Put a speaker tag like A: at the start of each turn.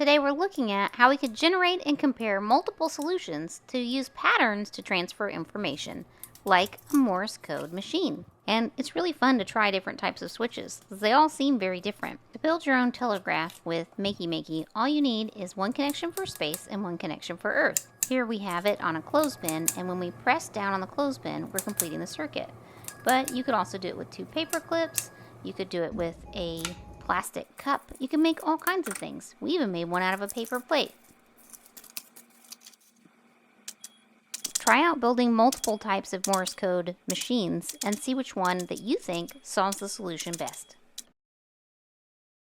A: Today we're looking at how we could generate and compare multiple solutions to use patterns to transfer information, like a Morse code machine. And it's really fun to try different types of switches, because they all seem very different. To build your own telegraph with Makey Makey, all you need is one connection for space and one connection for Earth. Here we have it on a clothespin, and when we press down on the clothespin, we're completing the circuit. But you could also do it with 2 paper clips. You could do it with a plastic cup. You can make all kinds of things. We even made one out of a paper plate. Try out building multiple types of Morse code machines and see which one that you think solves the solution best.